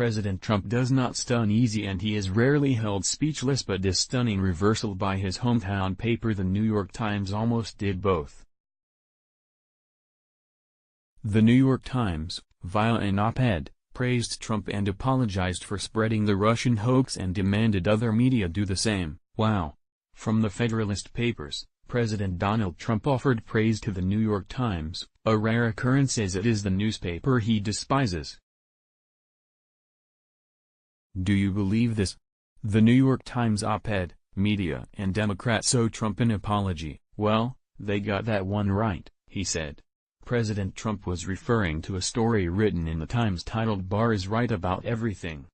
President Trump does not stun easy, and he is rarely held speechless, but this stunning reversal by his hometown paper The New York Times almost did both. The New York Times, via an op-ed, praised Trump and apologized for spreading the Russian hoax and demanded other media do the same. Wow! From the Federalist Papers, President Donald Trump offered praise to the New York Times, a rare occurrence as it is the newspaper he despises. Do you believe this? The New York Times op-ed, Media and Democrats owe Trump an apology. Well, they got that one right, he said. President Trump was referring to a story written in the Times titled "Barr is Right About Everything.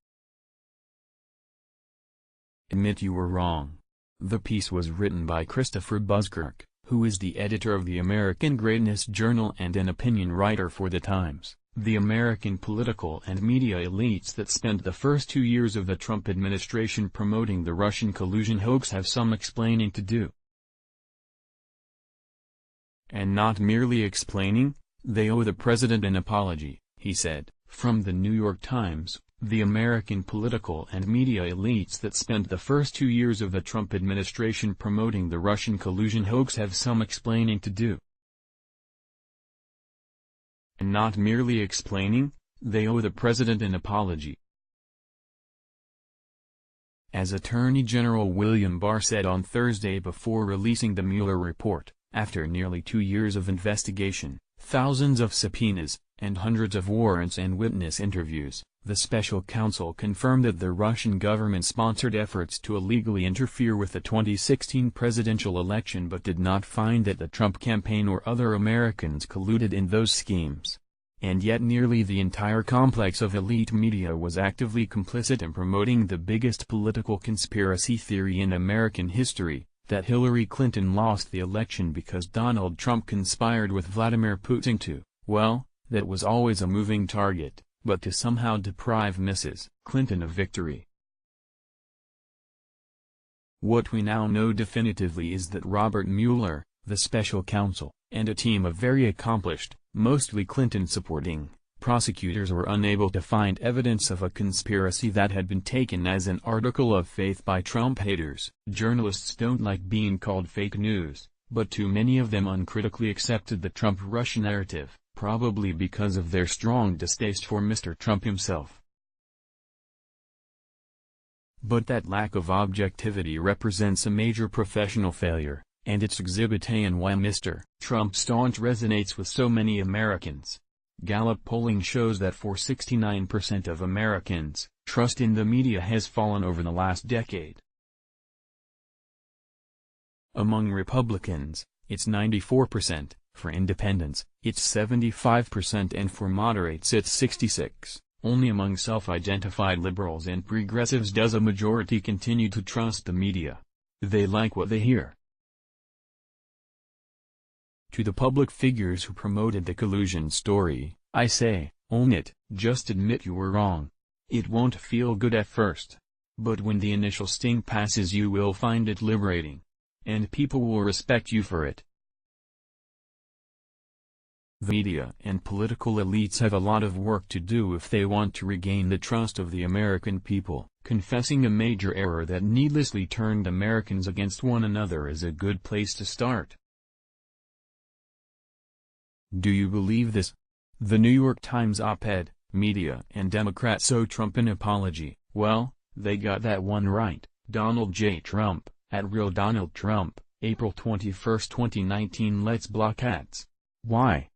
Admit you were wrong." The piece was written by Christopher Buskirk, who is the editor of the American Greatness Journal and an opinion writer for the Times. The American political and media elites that spent the first 2 years of the Trump administration promoting the Russian collusion hoax have some explaining to do. And not merely explaining, they owe the president an apology, he said. From the New York Times, the American political and media elites that spent the first 2 years of the Trump administration promoting the Russian collusion hoax have some explaining to do. And not merely explaining, they owe the president an apology. As Attorney General William Barr said on Thursday before releasing the Mueller report, after nearly 2 years of investigation, thousands of subpoenas, and hundreds of warrants and witness interviews, the special counsel confirmed that the Russian government sponsored efforts to illegally interfere with the 2016 presidential election but did not find that the Trump campaign or other Americans colluded in those schemes. And yet nearly the entire complex of elite media was actively complicit in promoting the biggest political conspiracy theory in American history, that Hillary Clinton lost the election because Donald Trump conspired with Vladimir Putin to, well, that was always a moving target, but to somehow deprive Mrs. Clinton of victory. What we now know definitively is that Robert Mueller, the special counsel, and a team of very accomplished, mostly Clinton-supporting, prosecutors were unable to find evidence of a conspiracy that had been taken as an article of faith by Trump haters. Journalists don't like being called fake news, but too many of them uncritically accepted the Trump-Russia narrative, probably because of their strong distaste for Mr. Trump himself. But that lack of objectivity represents a major professional failure, and it's Exhibit A in why Mr. Trump's staunch resonates with so many Americans. Gallup polling shows that for 69% of Americans, trust in the media has fallen over the last decade. Among Republicans, it's 94%, for independents, it's 75%, and for moderates it's 66%. Only among self-identified liberals and progressives does a majority continue to trust the media. They like what they hear. To the public figures who promoted the collusion story, I say, own it. Just admit you were wrong. It won't feel good at first. But when the initial sting passes you will find it liberating. And people will respect you for it. The media and political elites have a lot of work to do if they want to regain the trust of the American people. Confessing a major error that needlessly turned Americans against one another is a good place to start. Do you believe this? The New York Times op-ed, Media and Democrats owe Trump an apology. Well, they got that one right. Donald J. Trump, at Real Donald Trump, April 21, 2019. Let's block ads. Why?